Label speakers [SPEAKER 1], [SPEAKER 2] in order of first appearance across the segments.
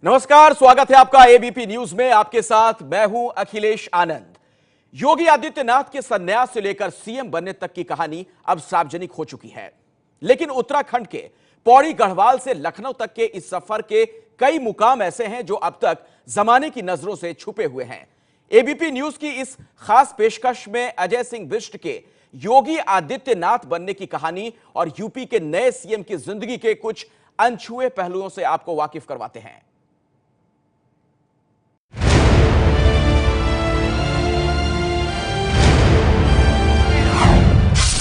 [SPEAKER 1] नमस्कार, स्वागत है आपका एबीपी न्यूज में। आपके साथ मैं हूं अखिलेश आनंद। योगी आदित्यनाथ के संन्यास से लेकर सीएम बनने तक की कहानी अब सार्वजनिक हो चुकी है, लेकिन उत्तराखंड के पौड़ी गढ़वाल से लखनऊ तक के इस सफर के कई मुकाम ऐसे हैं जो अब तक जमाने की नजरों से छुपे हुए हैं। एबीपी न्यूज की इस खास पेशकश में अजय सिंह बिष्ट के योगी आदित्यनाथ बनने की कहानी और यूपी के नए सीएम की जिंदगी के कुछ अनछुए पहलुओं से आपको वाकिफ करवाते हैं।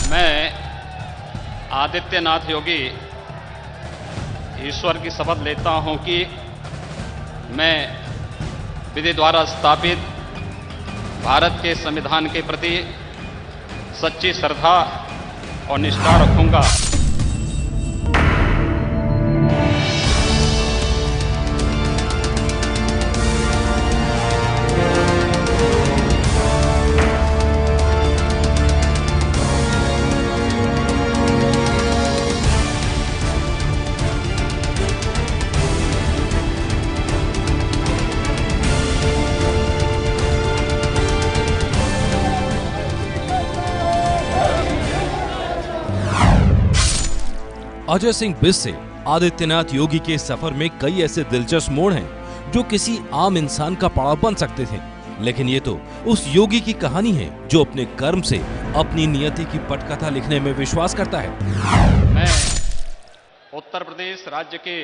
[SPEAKER 2] मैं आदित्यनाथ योगी ईश्वर की शपथ लेता हूं कि मैं विधि द्वारा स्थापित भारत के संविधान के प्रति सच्ची श्रद्धा और निष्ठा रखूंगा।
[SPEAKER 3] अजय सिंह बिष्ट से आदित्यनाथ योगी के सफर में कई ऐसे दिलचस्प मोड़ हैं जो किसी आम इंसान का पड़ाव बन सकते थे, लेकिन ये तो उस योगी की कहानी है जो अपने कर्म से अपनी नियति की पटकथा लिखने में विश्वास करता है।
[SPEAKER 2] मैं उत्तर प्रदेश राज्य के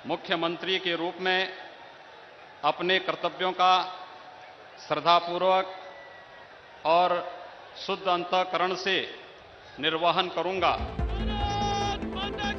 [SPEAKER 2] मुख्यमंत्री के रूप में अपने कर्तव्यों का श्रद्धापूर्वक और शुद्ध अंतःकरण से निर्वहन करूंगा।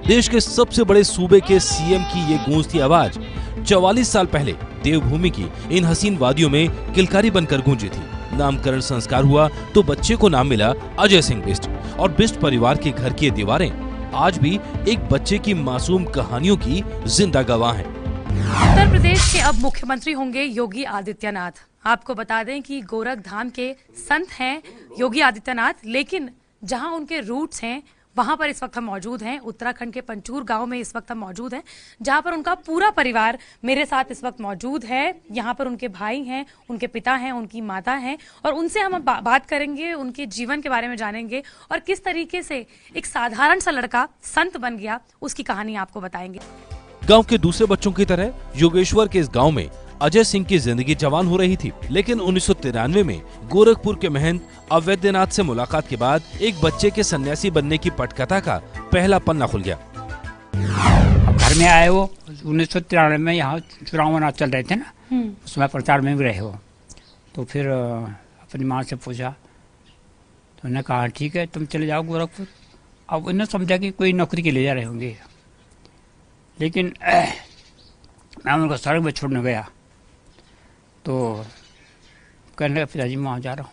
[SPEAKER 3] देश के सबसे बड़े सूबे के सीएम की ये गूंजती आवाज 44 साल पहले देवभूमि की इन हसीन वादियों में किलकारी बनकर गूंजी थी। नामकरण संस्कार हुआ तो बच्चे को नाम मिला अजय सिंह बिष्ट, और बिष्ट परिवार के घर की दीवारें आज भी एक बच्चे की मासूम कहानियों की जिंदा गवाह हैं।
[SPEAKER 4] उत्तर प्रदेश के अब मुख्यमंत्री होंगे योगी आदित्यनाथ। आपको बता दें कि गोरखधाम के संत हैं योगी आदित्यनाथ, लेकिन जहां उनके रूट्स हैं वहां पर इस वक्त हम मौजूद हैं। उत्तराखंड के पंचूर गांव में इस वक्त हम मौजूद हैं, जहां पर उनका पूरा परिवार मेरे साथ इस वक्त मौजूद है। यहाँ पर उनके भाई हैं, उनके पिता हैं, उनकी माता हैं, और उनसे हम बात करेंगे, उनके जीवन के बारे में जानेंगे और किस तरीके से एक साधारण सा लड़का संत बन गया, उसकी कहानी आपको बताएंगे।
[SPEAKER 3] गांव के दूसरे बच्चों की तरह योगेश्वर के इस गांव में अजय सिंह की जिंदगी जवान हो रही थी, लेकिन 1993 में गोरखपुर के महंत अवैधनाथ से मुलाकात के बाद एक बच्चे के सन्यासी बनने की पटकथा का पहला पन्ना खुल गया।
[SPEAKER 5] घर में आए वो 1993 में, यहाँ चुनाव मना चल रहे थे ना, उसमें प्रचार में भी रहे हो। तो फिर अपनी माँ से पूछा तो उन्होंने कहा ठीक है तुम चले जाओ गोरखपुर। अब उन्होंने समझा कि कोई नौकरी के लिए जा रहे होंगे, लेकिन मैं उनको सड़क में छोड़ने गया तो कहने लगा पिताजी मैं वहाँ जा रहा हूँ।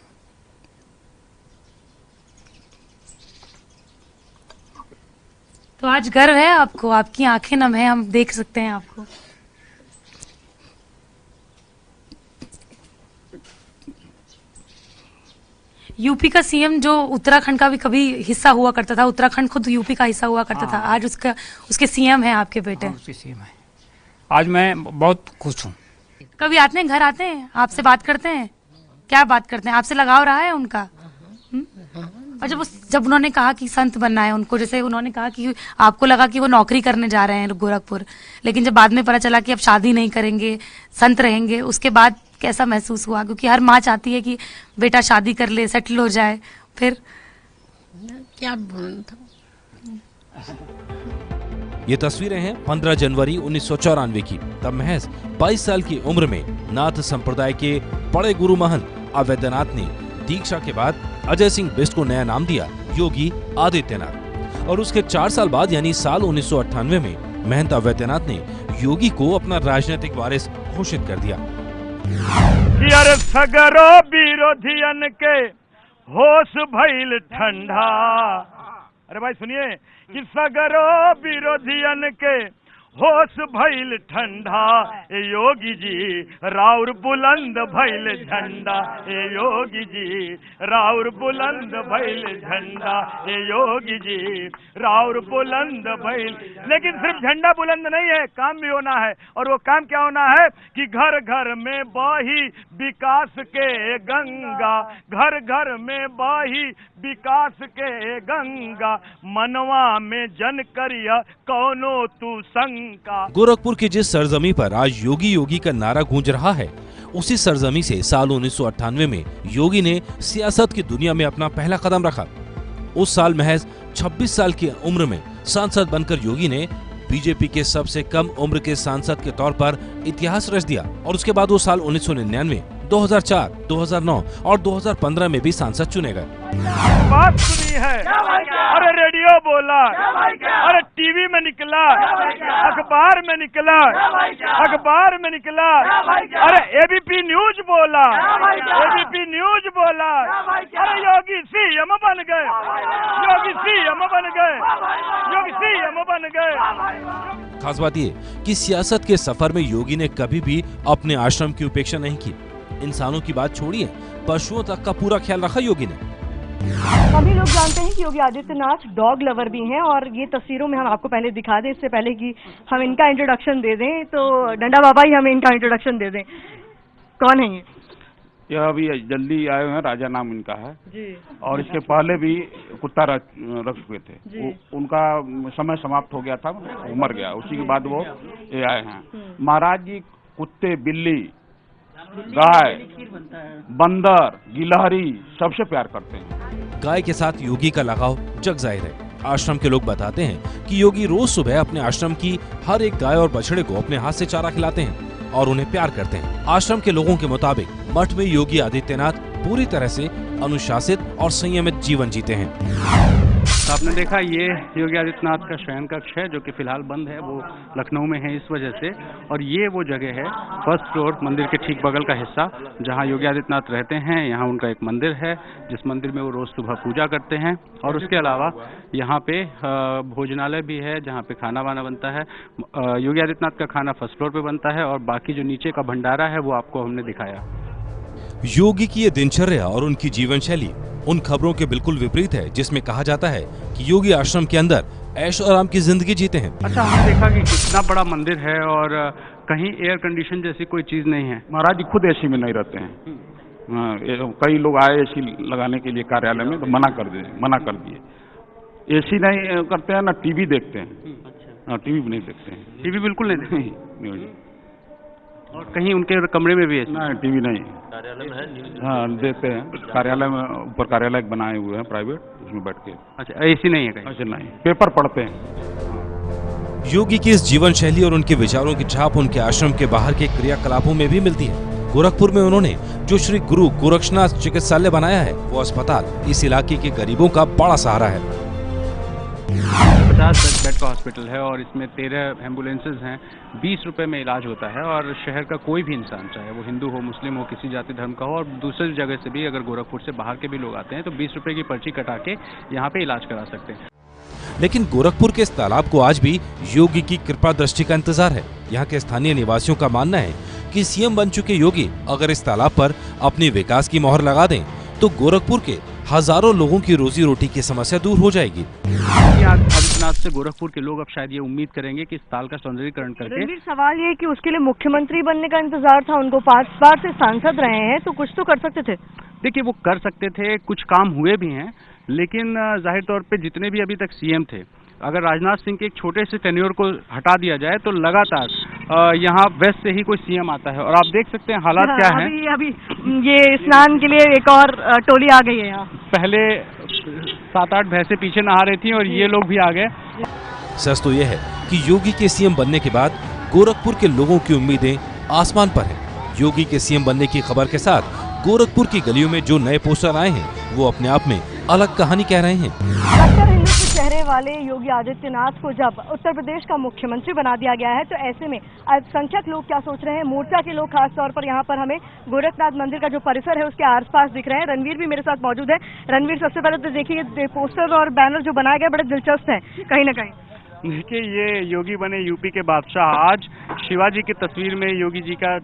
[SPEAKER 4] तो आज गर्व है आपको, आपकी आंखें नम है, हम देख सकते हैं आपको। यूपी का सीएम जो उत्तराखंड का भी कभी हिस्सा हुआ करता था, उत्तराखंड खुद यूपी का हिस्सा हुआ करता था, आज उसके सीएम हैं आपके बेटे।
[SPEAKER 5] उसके सीएम है। आज मैं बहुत खुश हूँ।
[SPEAKER 4] कभी आते हैं, घर आते हैं, आपसे बात करते हैं? क्या बात करते हैं? आपसे लगाव रहा है उनका? और जब उन्होंने कहा कि संत बनना है उनको, जैसे उन्होंने कहा कि आपको लगा कि वो नौकरी करने जा रहे हैं गोरखपुर, लेकिन जब बाद में पता चला कि अब शादी नहीं करेंगे, संत रहेंगे, उसके बाद कैसा महसूस हुआ? क्योंकि हर माँ चाहती है कि बेटा शादी कर ले, सेटल हो जाए। फिर
[SPEAKER 6] क्या बोलूं था?
[SPEAKER 3] ये तस्वीरें हैं 15 जनवरी 1994 की। तब महज 22 साल की उम्र में नाथ संप्रदाय के बड़े गुरु महंत अवैधनाथ ने दीक्षा के बाद अजय सिंह बिष्ट को नया नाम दिया योगी आदित्यनाथ, और उसके 4 साल बाद यानी साल 1998 में महंत अवैधनाथ ने योगी को अपना राजनीतिक वारिस घोषित कर दिया।
[SPEAKER 7] सगरो विरोधियन के होश भइल ठंडा। अरे भाई सुनिए कि सगरो विरोधियन के होश भइल ठंडा ए योगी जी, राउर बुलंद भइल झंडा ए योगी जी, राउर बुलंद भइल झंडा ए योगी जी, राउर बुलंद भइल। लेकिन सिर्फ झंडा बुलंद नहीं है, काम भी होना है। और वो काम क्या होना है कि घर घर में बही विकास के गंगा, घर घर में बही विकास के गंगा, मनवा में जन करिया कौनो तू संग।
[SPEAKER 3] गोरखपुर की जिस सरजमी पर आज योगी योगी का नारा गूंज रहा है, उसी सरजमी से साल 1998 में योगी ने सियासत की दुनिया में अपना पहला कदम रखा। उस साल महज 26 साल की उम्र में सांसद बनकर योगी ने बीजेपी के सबसे कम उम्र के सांसद के तौर पर इतिहास रच दिया। और उसके बाद वो साल 1999, 2004, 2009 और 2015 में भी सांसद चुने गए।
[SPEAKER 7] बात सुनी है, अरे रेडियो बोला, अरे टीवी में निकला, अखबार में निकला, अखबार में निकला, अरे एबीपी न्यूज बोला, एबीपी न्यूज बोला, अरे योगी सीएम बन गए, योगी सीएम बन गए, योगी सीएम बन गए।
[SPEAKER 3] खास बात ये कि सियासत के सफर में योगी ने कभी भी अपने आश्रम की उपेक्षा नहीं की। इंसानों की बात छोड़िए, पशुओं तक का पूरा ख्याल रखा योगी ने।
[SPEAKER 8] सभी लोग जानते हैं कि योगी आदित्यनाथ डॉग लवर भी हैं, और ये तस्वीरों में हम आपको पहले दिखा दें, इससे पहले कि हम इनका इंट्रोडक्शन दे दें, तो डंडा बाबा ही हमें इनका इंट्रोडक्शन दे दें। कौन है ये?
[SPEAKER 9] यह अभी जल्दी आए हैं, राजा नाम इनका है
[SPEAKER 8] जी।
[SPEAKER 9] और इसके पहले भी कुत्ता रख चुके थे। उनका समय समाप्त हो गया था, मर गया। उसी के बाद वो ये आए हैं। महाराज जी कुत्ते, बिल्ली, गाय, बंदर, गिलहरी सबसे प्यार करते हैं।
[SPEAKER 3] गाय के साथ योगी का लगाव जग जाहिर है। आश्रम के लोग बताते हैं कि योगी रोज सुबह अपने आश्रम की हर एक गाय और बछड़े को अपने हाथ से चारा खिलाते हैं और उन्हें प्यार करते हैं। आश्रम के लोगों के मुताबिक मठ में योगी आदित्यनाथ पूरी तरह से अनुशासित और संयमित जीवन जीते हैं।
[SPEAKER 10] तो आपने देखा ये योगी आदित्यनाथ का शयन कक्ष है, जो कि फिलहाल बंद है। वो लखनऊ में है इस वजह से। और ये वो जगह है, फर्स्ट फ्लोर, मंदिर के ठीक बगल का हिस्सा, जहाँ योगी आदित्यनाथ रहते हैं। यहाँ उनका एक मंदिर है, जिस मंदिर में वो रोज सुबह पूजा करते हैं। और उसके अलावा यहाँ पे भोजनालय भी है, जहाँ पे खाना वाना बनता है। योगी आदित्यनाथ का खाना फर्स्ट फ्लोर पे बनता है, और बाकी जो नीचे का भंडारा है वो आपको हमने दिखाया।
[SPEAKER 3] योगी की ये दिनचर्या और उनकी जीवन शैली उन खबरों के बिल्कुल विपरीत है जिसमें कहा जाता है कि योगी आश्रम के अंदर ऐश और आराम की जिंदगी जीते हैं।
[SPEAKER 10] अच्छा, हमने देखा कि कितना बड़ा मंदिर है और कहीं एयर कंडीशन जैसी कोई चीज नहीं है।
[SPEAKER 9] महाराज जी खुद एसी में नहीं रहते हैं। कई लोग आए एसी लगाने के लिए कार्यालय में, तो मना कर दिए। एसी नहीं करते हैं, ना टीवी देखते हैं। टीवी भी नहीं देखते हैं।
[SPEAKER 10] टीवी बिल्कुल नहीं देखते हैं। और कहीं उनके कमरे में भी है?
[SPEAKER 9] नहीं, टीवी नहीं। कार्यालय में है? हाँ, देते हैं। कार्यालय में ऊपर कार्यालय बनाए हुए हैं प्राइवेट, उसमें बैठ के।
[SPEAKER 10] अच्छा, एसी नहीं है कहीं?
[SPEAKER 9] अच्छा नहीं, पेपर पढ़ते हैं।
[SPEAKER 3] योगी की इस जीवन शैली और उनके विचारों की छाप उनके आश्रम के बाहर के क्रियाकलापों में भी मिलती है। गोरखपुर में उन्होंने जो श्री गुरु गोरक्षनाथ चिकित्सालय बनाया है, वो अस्पताल इस इलाके के गरीबों का बड़ा सहारा है।
[SPEAKER 10] 50 बेड का हॉस्पिटल है और इसमें 13 एम्बुलेंसेज हैं। 20 रुपए में इलाज होता है। और शहर का कोई भी इंसान, चाहे वो हिंदू हो, मुस्लिम हो, किसी जाति धर्म का हो, और दूसरी जगह से भी अगर गोरखपुर से बाहर के भी लोग आते हैं, तो 20 रुपए की पर्ची कटा के यहाँ पे इलाज करा सकते हैं।
[SPEAKER 3] लेकिन गोरखपुर के इस तालाब को आज भी योगी की कृपा दृष्टि का इंतजार है। यहाँ के स्थानीय निवासियों का मानना है कि सीएम बन चुके योगी अगर इस तालाब पर अपनी विकास की मोहर लगा दें, तो गोरखपुर के हजारों लोगों की रोजी रोटी की समस्या दूर हो जाएगी।
[SPEAKER 10] आदित्यनाथ से गोरखपुर के लोग अब शायद ये उम्मीद करेंगे कि इस ताल का सौंदर्यीकरण करके।
[SPEAKER 8] रणवीर, सवाल ये कि उसके लिए मुख्यमंत्री बनने का इंतजार था, उनको 5 बार से सांसद रहे हैं, तो कुछ तो कर सकते थे।
[SPEAKER 10] देखिए, वो कर सकते थे, कुछ काम हुए भी हैं, लेकिन जाहिर तौर पे जितने भी अभी तक सीएम थे, अगर राजनाथ सिंह के एक छोटे से टेन्योर को हटा दिया जाए, तो लगातार यहाँ वेस्ट से ही कोई सीएम आता है। और आप देख सकते हैं हालात क्या हैं।
[SPEAKER 8] अभी ये स्नान के लिए एक और टोली आ गई है यहाँ।
[SPEAKER 10] पहले 7-8 भैंसें पीछे नहा रही थी और ये लोग भी आ गए।
[SPEAKER 3] सच तो यह है कि योगी के सीएम बनने के बाद गोरखपुर के लोगों की उम्मीदें आसमान पर हैं। योगी के सीएम बनने की खबर के साथ गोरखपुर की गलियों में जो नए पोस्टर आए हैं, वो अपने आप में अलग कहानी कह रहे हैं।
[SPEAKER 8] कट्टर हिंदू के चेहरे वाले योगी आदित्यनाथ को जब उत्तर प्रदेश का मुख्यमंत्री बना दिया गया है, तो ऐसे में अल्पसंख्यक लोग क्या सोच रहे हैं, मोर्चा के लोग खासतौर पर यहाँ पर हमें गोरखनाथ मंदिर का जो परिसर है उसके आसपास दिख रहे हैं। रणवीर भी मेरे साथ मौजूद है। रणवीर, सबसे पहले तो देखिए, पोस्टर और बैनर जो बनाए गए बड़े दिलचस्प हैं कहीं ना कहीं।
[SPEAKER 10] देखिए, ये योगी बने यूपी के बादशाह। आज शिवाजी की तस्वीर में योगी जी का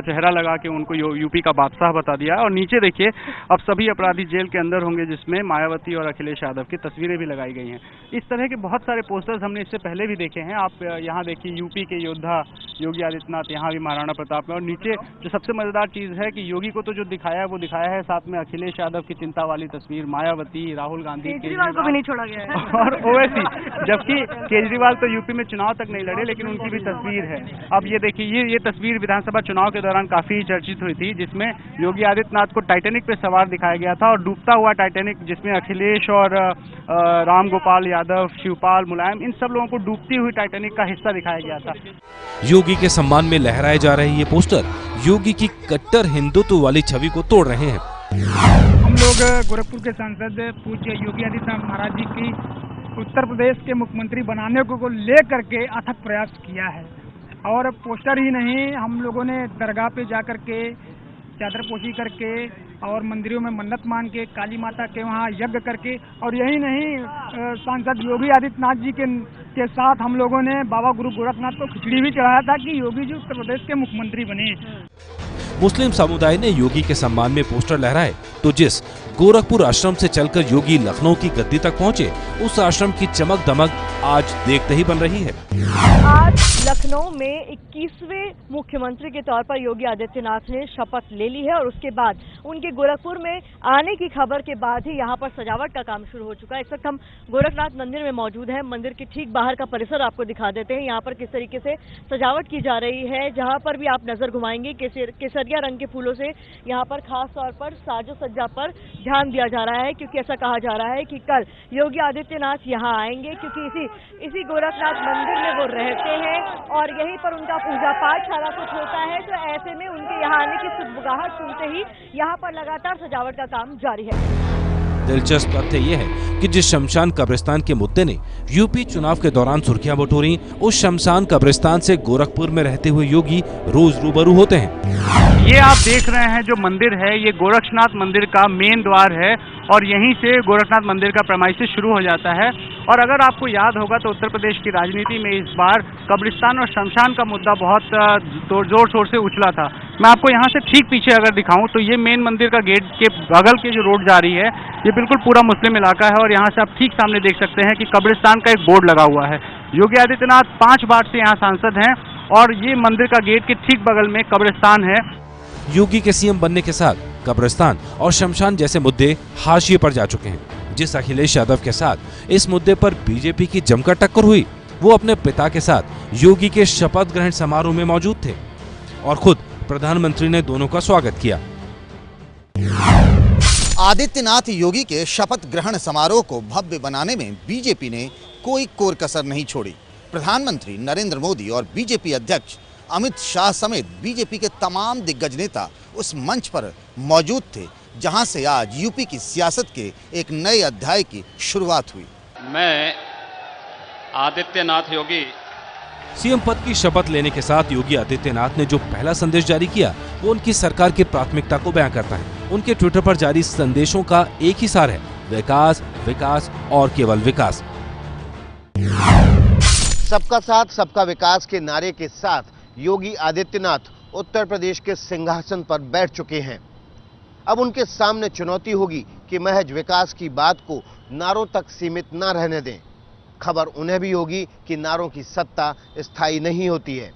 [SPEAKER 10] चेहरा लगा के उनको यूपी का बादशाह बता दिया। और नीचे देखिए, अब सभी अपराधी जेल के अंदर होंगे, जिसमें मायावती और अखिलेश यादव की तस्वीरें भी लगाई गई हैं। इस तरह के बहुत सारे पोस्टर्स हमने इससे पहले भी देखे हैं। आप यहाँ देखिए, यूपी के योद्धा योगी आदित्यनाथ, यहाँ भी महाराणा प्रताप में। और नीचे जो सबसे मजेदार चीज है कि योगी को तो जो दिखाया है वो दिखाया है, साथ में अखिलेश यादव की चिंता वाली तस्वीर, मायावती, राहुल गांधी,
[SPEAKER 8] केजरीवाल को भी नहीं छोड़ा गया है
[SPEAKER 10] और ओवैसी। जबकि केजरीवाल तो यूपी में चुनाव तक नहीं लड़े, लेकिन उनकी भी तस्वीर है। अब ये देखिए, ये तस्वीर विधानसभा चुनाव के दौरान काफी चर्चित हुई थी, जिसमें योगी आदित्यनाथ को टाइटैनिक पे सवार दिखाया गया था और डूबता हुआ टाइटैनिक, जिसमें अखिलेश और राम गोपाल यादव, शिवपाल, मुलायम, इन सब लोगों को डूबती हुई टाइटैनिक का हिस्सा दिखाया गया था।
[SPEAKER 3] योगी के सम्मान में लहराए जा रहे ये पोस्टर योगी की कट्टर हिंदुत्व वाली छवि को तोड़ रहे हैं।
[SPEAKER 11] हम लोग गोरखपुर के सांसद पूज्य योगी आदित्यनाथ महाराज जी की उत्तर प्रदेश के मुख्यमंत्री बनाने को लेकर के अथक प्रयास किया है। और पोस्टर ही नहीं, हम लोगों ने दरगाह पे जा करके चादर पोशी करके और मंदिरों में मन्नत मांग के, काली माता के वहाँ यज्ञ करके, और यही नहीं, सांसद योगी आदित्यनाथ जी के साथ हम लोगों ने बाबा गुरु गोरखनाथ को खिचड़ी भी चढ़ाया था कि योगी जी उत्तर प्रदेश के मुख्यमंत्री बने।
[SPEAKER 3] मुस्लिम समुदाय ने योगी के सम्मान में पोस्टर लहराए, तो जिस गोरखपुर आश्रम से चलकर योगी लखनऊ की गद्दी तक पहुंचे, उस आश्रम की चमक दमक आज देखते ही बन रही है।
[SPEAKER 8] आज लखनऊ में 21वें मुख्यमंत्री के तौर पर योगी आदित्यनाथ ने शपथ ले ली है और उसके बाद उनके गोरखपुर में आने की खबर के बाद ही यहाँ पर सजावट का काम शुरू हो चुका है। इस वक्त हम गोरखनाथ मंदिर में मौजूद हैं। मंदिर के ठीक बाहर का परिसर आपको दिखा देते हैं। यहाँ पर किस तरीके से सजावट की जा रही है, जहाँ पर भी आप नजर घुमाएंगे केसरिया रंग के फूलों से यहाँ पर खास तौर पर साजो सज्जा पर ध्यान दिया जा रहा है, क्योंकि ऐसा कहा जा रहा है कि कल योगी आदित्यनाथ यहाँ आएंगे, क्योंकि इसी गोरखनाथ मंदिर में वो रहते हैं और यहीं पर उनका पूजा पाठ सारा कुछ होता है। तो ऐसे में उनके यहाँ आने की सुगबुगाहट सुनते ही यहाँ पर लगातार सजावट का काम जारी है।
[SPEAKER 3] दिलचस्प तथ्य ये है कि जिस शमशान कब्रिस्तान के मुद्दे ने यूपी चुनाव के दौरान सुर्खियां बटोरी, उस शमशान कब्रिस्तान से गोरखपुर में रहते हुए योगी रोज रूबरू होते हैं।
[SPEAKER 10] ये आप देख रहे हैं जो मंदिर है, ये गोरखनाथ मंदिर का मेन द्वार है और यहीं से गोरखनाथ मंदिर का प्रेमाइसिस शुरू हो जाता है। और अगर आपको याद होगा तो उत्तर प्रदेश की राजनीति में इस बार कब्रिस्तान और शमशान का मुद्दा बहुत जोर शोर से उछला था। मैं आपको यहाँ से ठीक पीछे अगर दिखाऊं तो ये मेन मंदिर का गेट के बगल के जो रोड जा रही है, ये बिल्कुल पूरा मुस्लिम इलाका है और यहाँ से आप ठीक सामने देख सकते हैं कि कब्रिस्तान का एक बोर्ड लगा हुआ है। योगी आदित्यनाथ 5 बार से यहाँ सांसद हैं और ये मंदिर का गेट के ठीक बगल में कब्रिस्तान है।
[SPEAKER 3] योगी के सीएम बनने के साथ कब्रिस्तान और शमशान जैसे मुद्दे हाशिए पर जा चुके हैं। जिस अखिलेश यादव के साथ इस मुद्दे पर बीजेपी की जमकर टक्कर हुई, वो अपने पिता के साथ योगी के शपथ ग्रहण समारोह में मौजूद थे और खुद प्रधानमंत्री ने दोनों का स्वागत किया।
[SPEAKER 12] आदित्यनाथ योगी के शपथ ग्रहण समारोह को भव्य बनाने में बीजेपी ने कोई कोर कसर नहीं छोड़ी। प्रधानमंत्री नरेंद्र मोदी और बीजेपी अध्यक्ष अमित शाह समेत बीजेपी के तमाम दिग्गज नेता उस मंच पर मौजूद थे, जहां से आज यूपी की सियासत के एक नए अध्याय की शुरुआत हुई।
[SPEAKER 2] मैं आदित्यनाथ योगी
[SPEAKER 3] सीएम पद की शपथ लेने के साथ योगी आदित्यनाथ ने जो पहला संदेश जारी किया, वो उनकी सरकार की प्राथमिकता को बयां करता है। उनके ट्विटर पर जारी संदेशों का एक ही सार है, विकास, विकास और केवल विकास।
[SPEAKER 13] सबका साथ सबका विकास के नारे के साथ योगी आदित्यनाथ उत्तर प्रदेश के सिंहासन पर बैठ चुके हैं। अब उनके सामने चुनौती होगी कि महज विकास की बात को नारों तक सीमित न रहने दें। खबर उन्हें भी होगी कि नारों की सत्ता स्थायी नहीं होती है।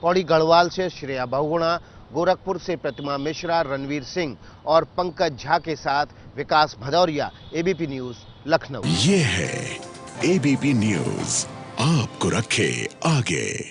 [SPEAKER 13] पौड़ी गढ़वाल से श्रेया बहुगुणा, गोरखपुर से प्रतिमा मिश्रा, रणवीर सिंह और पंकज झा के साथ विकास भदौरिया, एबीपी न्यूज, लखनऊ।
[SPEAKER 14] ये है एबीपी न्यूज, आपको रखे आगे।